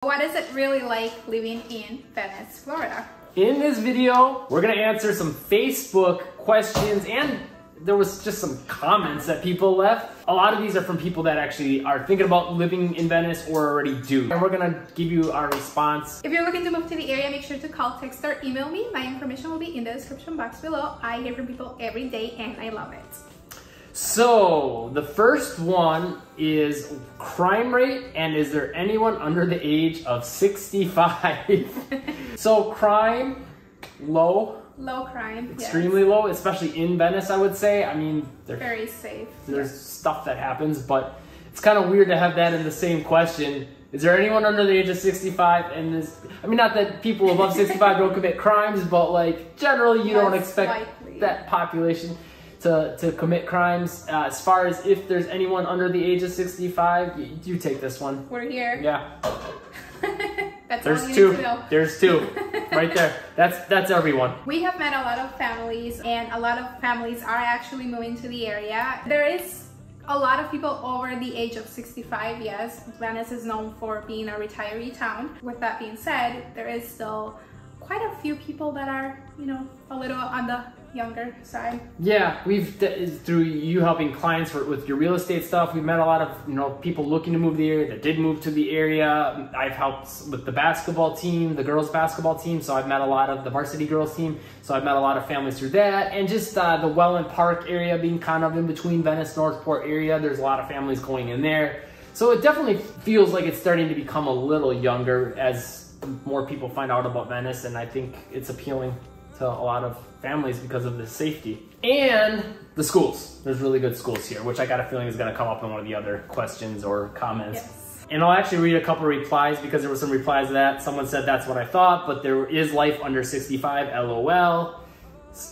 What is it really like living in Venice, Florida? In this video, we're gonna answer some Facebook questions, and there was just some comments that people left. A lot of these are from people that actually are thinking about living in Venice or already do. And we're gonna give you our response. If you're looking to move to the area, make sure to call, text, or email me. My information will be in the description box below. I hear from people every day and I love it. So the first one is crime rate, and is there anyone under the age of 65? So crime, low. Low crime, extremely low, especially in Venice, I would say. I mean, very safe. There's stuff that happens, but it's kind of weird to have that in the same question. Is there anyone under the age of 65? And this, I mean, not that people above 65 don't commit crimes, but like generally you don't expect that population to commit crimes. As far as if there's anyone under the age of 65, you take this one. We're here. Yeah. There's two. There's two. Right there. That's everyone. We have met a lot of families, and a lot of families are actually moving to the area. There is a lot of people over the age of 65, yes. Venice is known for being a retiree town. With that being said, there is still quite a few people that are, you know, a little on the younger side. Yeah, through you helping clients with your real estate stuff, we've met a lot of, you know, people looking to move to the area that did move to the area. I've helped with the basketball team, the girls basketball team, so I've met a lot of the varsity girls team, so I've met a lot of families through that. And just the Welland Park area being kind of in between Venice, Northport area, there's a lot of families going in there. So it definitely feels like it's starting to become a little younger as more people find out about Venice, and I think it's appealing to a lot of families because of the safety. And the schools. There's really good schools here, which I got a feeling is gonna come up in one of the other questions or comments. Yes. And I'll actually read a couple replies because there were some replies to that. Someone said that's what I thought, but there is life under 65, LOL.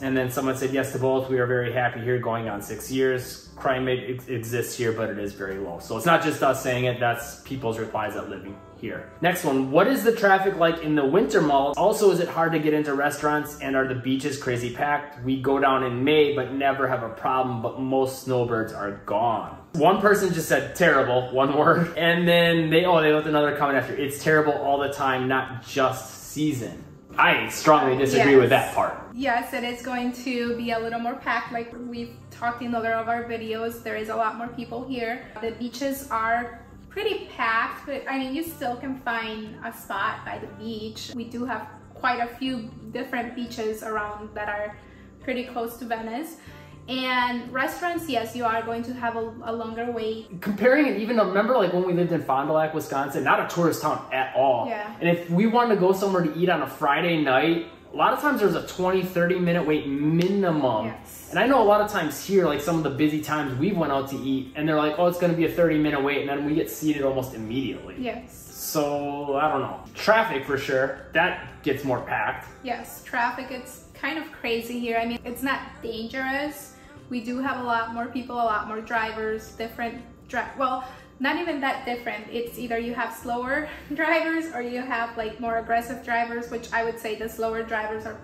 And then someone said yes to both. We are very happy here, going on 6 years. Crime rate exists here, but it is very low. So it's not just us saying it, that's people's replies that living here. Next one, what is the traffic like in the winter malls? Also, is it hard to get into restaurants, and are the beaches crazy packed? We go down in May, but never have a problem, but most snowbirds are gone. One person just said terrible, one word. And then they left another comment after, it's terrible all the time, not just season. I strongly disagree with that part. Yes, it is going to be a little more packed. Like we've talked in other of our videos, there is a lot more people here. The beaches are pretty packed, but I mean, you still can find a spot by the beach. We do have quite a few different beaches around that are pretty close to Venice. And restaurants, yes, you are going to have a longer wait. Comparing it, even remember like when we lived in Fond du Lac, Wisconsin, not a tourist town at all. Yeah. And if we wanted to go somewhere to eat on a Friday night, a lot of times there's a 20-30 minute wait minimum. Yes. And I know a lot of times here, like some of the busy times we've went out to eat, and they're like, oh, it's gonna be a 30-minute wait, and then we get seated almost immediately. Yes. So, I don't know. Traffic for sure, that gets more packed. Yes, traffic, it's kind of crazy here. I mean, it's not dangerous. We do have a lot more people, a lot more drivers, well, not even that different. It's either you have slower drivers or you have like more aggressive drivers, which I would say the slower drivers are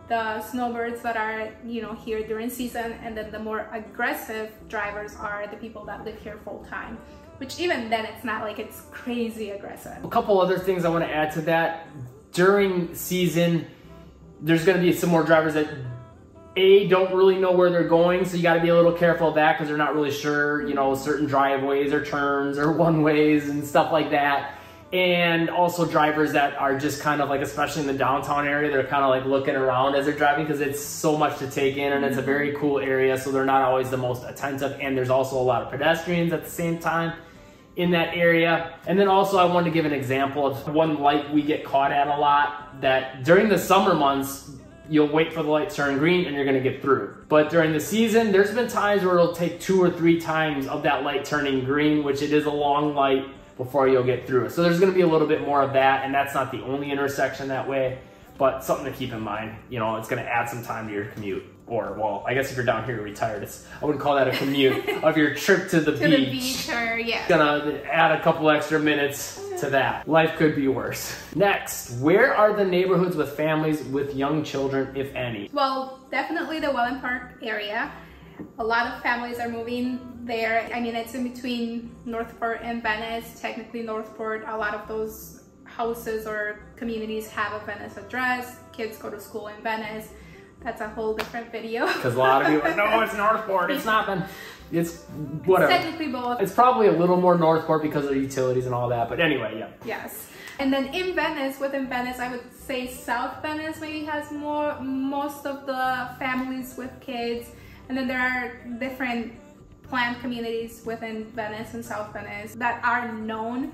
the snowbirds that are, you know, here during season, and then the more aggressive drivers are the people that live here full time, which even then it's not like it's crazy aggressive. A couple other things I want to add to that. During season, there's going to be some more drivers that don't really know where they're going, so you got to be a little careful of that because they're not really sure, you know, certain driveways or turns or one-ways and stuff like that. And also drivers that are just kind of like, especially in the downtown area, they're kind of like looking around as they're driving because it's so much to take in, and it's a very cool area, so they're not always the most attentive. And there's also a lot of pedestrians at the same time in that area. And then also I wanted to give an example of one light we get caught at a lot, that during the summer months, you'll wait for the light to turn green and you're gonna get through. But during the season, there's been times where it'll take 2 or 3 times of that light turning green, which it is a long light before you'll get through. So there's gonna be a little bit more of that, and that's not the only intersection that way, but something to keep in mind. You know, it's gonna add some time to your commute. Or, well, I guess if you're down here retired, I wouldn't call that a commute of your trip to the beach. To the beach, or yeah. It's gonna add a couple extra minutes to that. Life could be worse. Next, where are the neighborhoods with families with young children, if any? Well, definitely the Welland Park area. A lot of families are moving there. I mean, it's in between Northport and Venice. Technically Northport, a lot of those houses or communities have a Venice address. Kids go to school in Venice. That's a whole different video. Because a lot of people are, no, it's Northport. It's not been. It's whatever. It's technically both. It's probably a little more Northport because of utilities and all that. But anyway, yeah. Yes. And then in Venice, within Venice, I would say South Venice maybe has most of the families with kids. And then there are different planned communities within Venice and South Venice that are known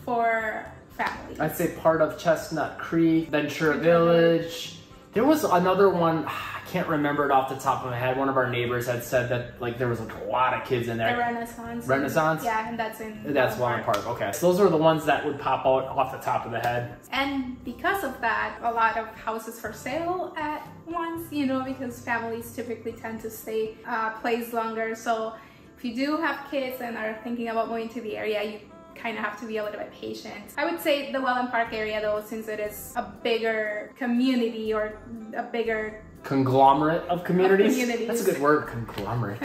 for families. I'd say part of Chestnut Creek, Ventura Village. There was another one, I can't remember it off the top of my head. One of our neighbors had said that like there was like a lot of kids in there. The Renaissance. Renaissance? Yeah, and that's in Walnut Park. Okay. So those are the ones that would pop out off the top of the head. And because of that, a lot of houses for sale at once, you know, because families typically tend to stay placed longer. So if you do have kids and are thinking about moving to the area, you kind of have to be a little bit patient. I would say the Welland Park area though, since it is a bigger community or a bigger conglomerate of communities. That's a good word, conglomerate.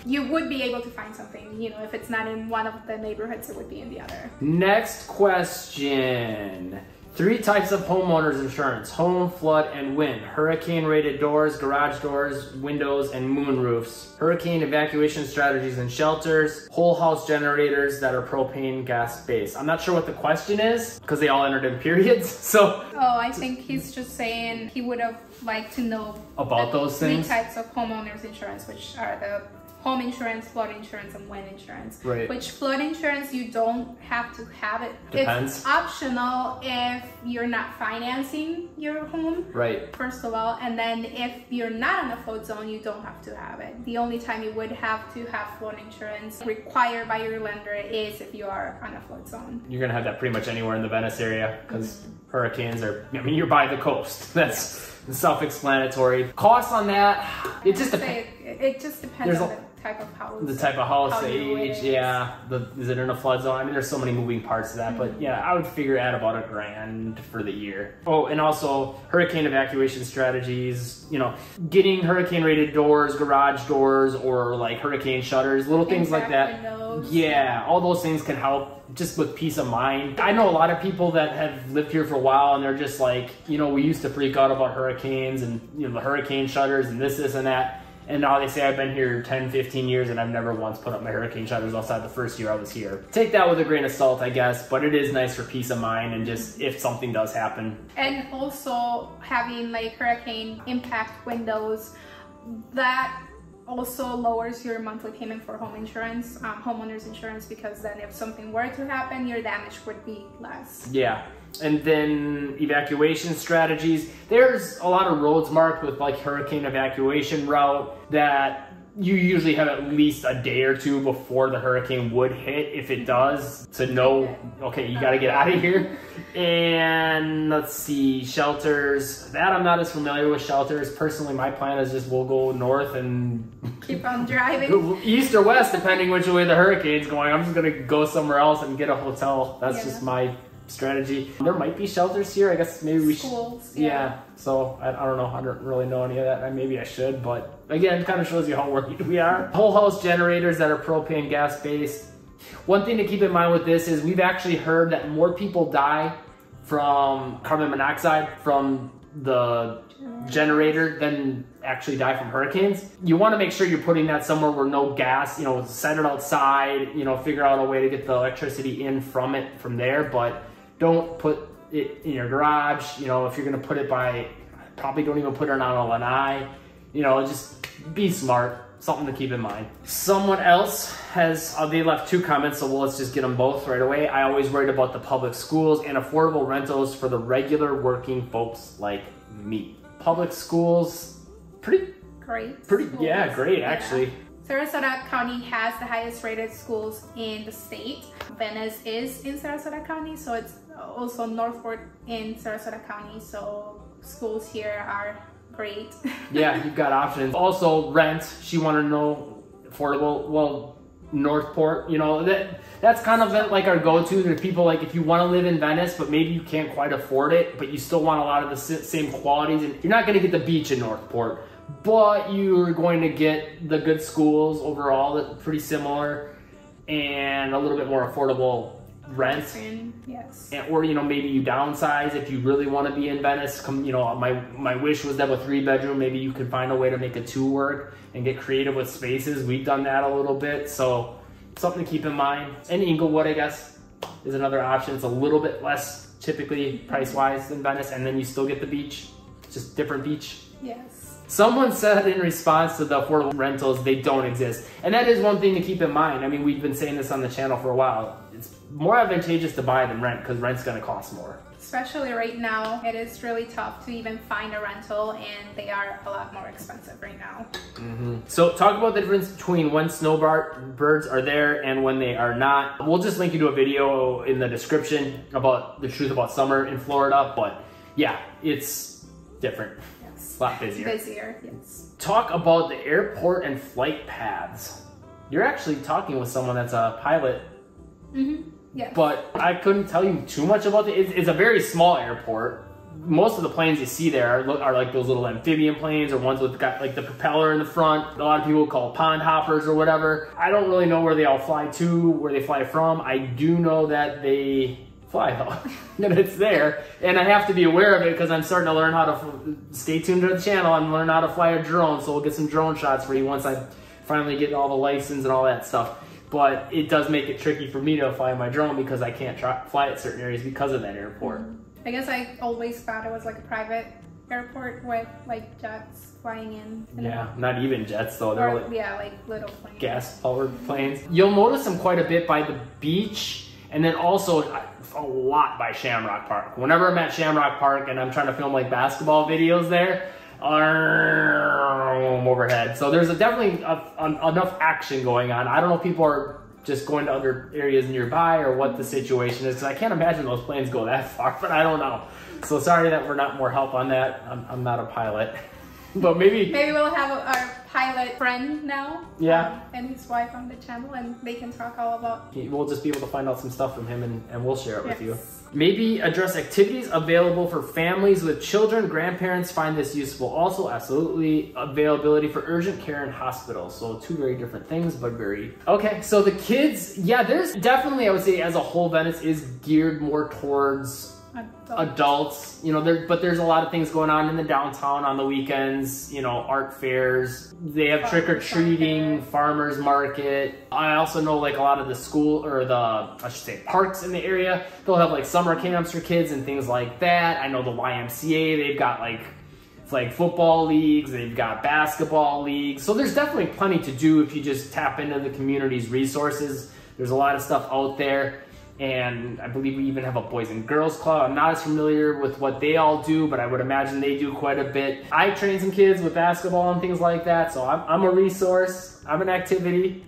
You would be able to find something, you know, if it's not in one of the neighborhoods, it would be in the other. Next question. 3 types of homeowners insurance: home, flood, and wind. Hurricane rated doors, garage doors, windows, and moon roofs. Hurricane evacuation strategies and shelters. Whole house generators that are propane gas based. I'm not sure what the question is because they all entered in periods. So. Oh, I think he's just saying he would have liked to know about those things. 3 types of homeowners insurance, which are the home insurance, flood insurance, and wind insurance. Right. Which flood insurance, you don't have to have it. Depends. It's optional if you're not financing your home. Right. First of all, and then if you're not in a flood zone, you don't have to have it. The only time you would have to have flood insurance required by your lender is if you are on a flood zone. You're gonna have that pretty much anywhere in the Venice area because hurricanes are, I mean, you're by the coast. That's self-explanatory. Costs on that, it just depends. It just depends on the type of house. The type of house, the age, yeah. Is it in a flood zone? I mean, there's so many moving parts to that, but yeah, I would figure at about $1,000 for the year. Oh, and also hurricane evacuation strategies, you know, getting hurricane rated doors, garage doors, or like hurricane shutters, little things like that. Windows. Yeah, all those things can help just with peace of mind. I know a lot of people that have lived here for a while and they're just like, you know, we used to freak out about hurricanes and, you know, the hurricane shutters and this and that. And now they say I've been here 10, 15 years and I've never once put up my hurricane shutters outside the first year I was here. Take that with a grain of salt, I guess, but it is nice for peace of mind and just if something does happen. And also having like hurricane impact windows, that also lowers your monthly payment for home insurance, homeowners insurance, because then if something were to happen, your damage would be less. Yeah. And then evacuation strategies. There's a lot of roads marked with like hurricane evacuation route that you usually have at least a day or two before the hurricane would hit, if it does, to know, okay, you got to get out of here. And let's see, shelters. That I'm not as familiar with shelters. Personally, my plan is just we'll go north and keep on driving. East or west, depending which way the hurricane's going. I'm just going to go somewhere else and get a hotel. That's just my strategy. There might be shelters here. I guess maybe we should. Yeah. So I don't know. I don't really know any of that. Maybe I should, but again, kind of shows you how worried we are. Whole house generators that are propane gas based. One thing to keep in mind with this is we've actually heard that more people die from carbon monoxide from the generator than actually die from hurricanes. You want to make sure you're putting that somewhere where no gas, you know, set it outside, you know, figure out a way to get the electricity in from it from there, but don't put it in your garage. You know, if you're going to put it by, probably don't even put it on a lanai. You know, just be smart. Something to keep in mind. Someone else has, they left 2 comments, so let's just get them both right away. I always worried about the public schools and affordable rentals for the regular working folks like me. Public schools, pretty great. Yeah, great actually. Sarasota County has the highest rated schools in the state. Venice is in Sarasota County, so it's also Northport in Sarasota County, so schools here are great. Yeah, you've got options. Also rent, she wanted to know affordable. Well, Northport, you know, that's kind of like our go-to. There's people like, if you want to live in Venice, but maybe you can't quite afford it, but you still want a lot of the same qualities, and you're not going to get the beach in Northport, but you're going to get the good schools overall, that's pretty similar, and a little bit more affordable rent. Yes. Or, you know, maybe you downsize if you really want to be in Venice. You know, my wish was to have a 3-bedroom. Maybe you could find a way to make a 2 work and get creative with spaces. We've done that a little bit. So something to keep in mind. And Inglewood, I guess, is another option. It's a little bit less typically price-wise than Venice. And then you still get the beach, just different beach. Yes. Someone said in response to the affordable rentals, they don't exist. And that is one thing to keep in mind. I mean, we've been saying this on the channel for a while. It's more advantageous to buy than rent because rent's gonna cost more. Especially right now, it is really tough to even find a rental and they are a lot more expensive right now. So talk about the difference between when snowbirds are there and when they are not. We'll just link you to a video in the description about the truth about summer in Florida. But yeah, it's different. A lot busier. Yes. Talk about the airport and flight paths. You're actually talking with someone that's a pilot. Yes. But I couldn't tell you too much about it. It's a very small airport. Most of the planes you see there are like those little amphibian planes or ones with got like the propeller in the front. A lot of people call pond hoppers or whatever. I don't really know where they all fly to, where they fly from. I do know that they fly though, and it's there, and I have to be aware of it because I'm starting to learn how to stay tuned to the channel and learn how to fly a drone. So we'll get some drone shots for you once I finally get all the license and all that stuff. But it does make it tricky for me to fly my drone because I can't fly at certain areas because of that airport. I guess I always thought it was like a private airport with like jets flying in. Yeah, not even jets though. They're like, yeah, like little planes. Gas powered planes. You'll notice them quite a bit by the beach. And then also a lot by Shamrock Park. Whenever I'm at Shamrock Park and I'm trying to film like basketball videos there, overhead. So there's definitely enough action going on. I don't know if people are just going to other areas nearby or what the situation is, because I can't imagine those planes go that far, but I don't know. So sorry that we're not more help on that. I'm not a pilot. But maybe we'll have our pilot friend now. Yeah. And his wife on the channel, and they can talk all about. We'll just be able to find out some stuff from him, and we'll share it with you. Maybe address activities available for families with children. Grandparents find this useful. Also, absolutely availability for urgent care in hospitals. So 2 very different things, but very okay. So the kids, yeah, there's definitely, I would say, as a whole, Venice is geared more towards adults, you know, but there's a lot of things going on in the downtown on the weekends, you know, art fairs. They have trick-or-treating, farmers market. I also know like a lot of the school or I should say parks in the area, they'll have like summer camps for kids and things like that. I know the YMCA, they've got like football leagues, they've got basketball leagues. So there's definitely plenty to do if you just tap into the community's resources. There's a lot of stuff out there. And I believe we even have a Boys and Girls Club. I'm not as familiar with what they all do, but I would imagine they do quite a bit. I train some kids with basketball and things like that, so I'm a resource. I'm an activity.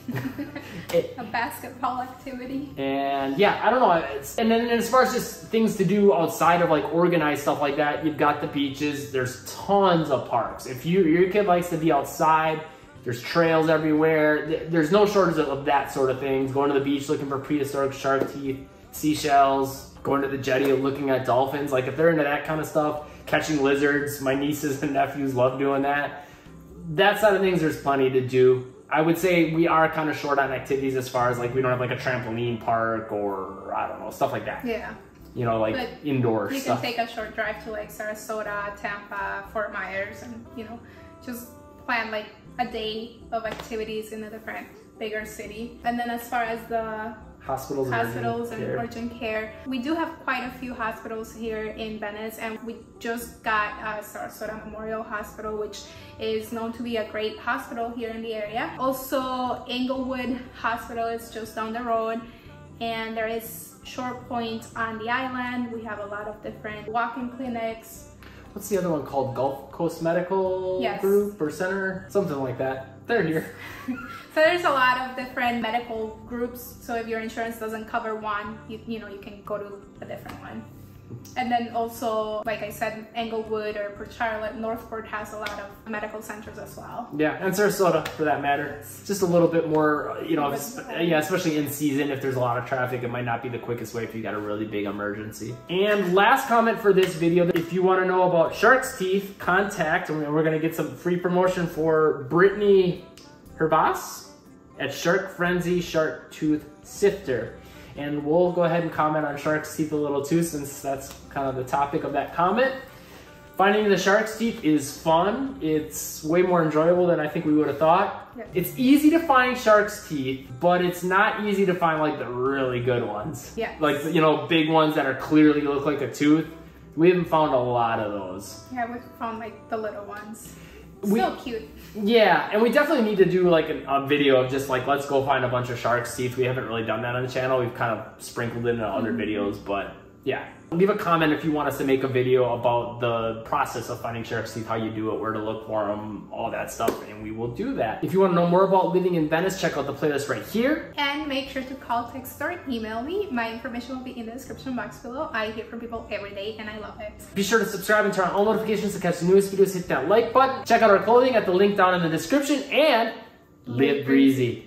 A basketball activity. And yeah, I don't know. And then as far as just things to do outside of like organized stuff like that, you've got the beaches. There's tons of parks. If your kid likes to be outside, there's trails everywhere. There's no shortage of that sort of things. Going to the beach looking for prehistoric shark teeth, seashells, going to the jetty looking at dolphins. Like if they're into that kind of stuff, catching lizards, my nieces and nephews love doing that. That side of things, there's plenty to do. I would say we are kind of short on activities as far as like we don't have like a trampoline park or I don't know, stuff like that. Yeah. You know, like indoor stuff. You can take a short drive to like Sarasota, Tampa, Fort Myers, and you know, just plan like a day of activities in a different bigger city. And then as far as the hospitals and urgent care, we do have quite a few hospitals here in Venice, and we just got Sarasota Memorial Hospital, which is known to be a great hospital here in the area. Also, Inglewood Hospital is just down the road, and there is Short Point on the island. We have a lot of different walk-in clinics. What's the other one called? Gulf Coast Medical Group or Center? Something like that. They're here. So there's a lot of different medical groups. So if your insurance doesn't cover one, you know, you can go to a different one. And then also, like I said, Englewood or Port Charlotte, Northport has a lot of medical centers as well. Yeah, and Sarasota for that matter. It's just a little bit more, you know, yeah, especially in season, if there's a lot of traffic, it might not be the quickest way if you got a really big emergency. And last comment for this video, if you want to know about shark's teeth, contact, and we're going to get some free promotion for Brittany Hervas at Shark Frenzy Shark Tooth Sifter. And we'll go ahead and comment on shark's teeth a little too, since that's kind of the topic of that comment. Finding the shark's teeth is fun. It's way more enjoyable than I think we would have thought. Yeah. It's easy to find shark's teeth, but it's not easy to find like the really good ones. Yeah. Like, you know, big ones that are clearly look like a tooth. We haven't found a lot of those. Yeah, we found like the little ones. Still cute. Yeah, and we definitely need to do like a video of just like, let's go find a bunch of shark's teeth. We haven't really done that on the channel. We've kind of sprinkled it into other videos, but yeah. Leave a comment if you want us to make a video about the process of finding shark's teeth, how you do it, where to look for them, all that stuff, and we will do that. If you want to know more about living in Venice, check out the playlist right here. And make sure to call, text, or email me. My information will be in the description box below. I hear from people every day and I love it. Be sure to subscribe and turn on all notifications to catch the newest videos. Hit that like button. Check out our clothing at the link down in the description, and live breezy.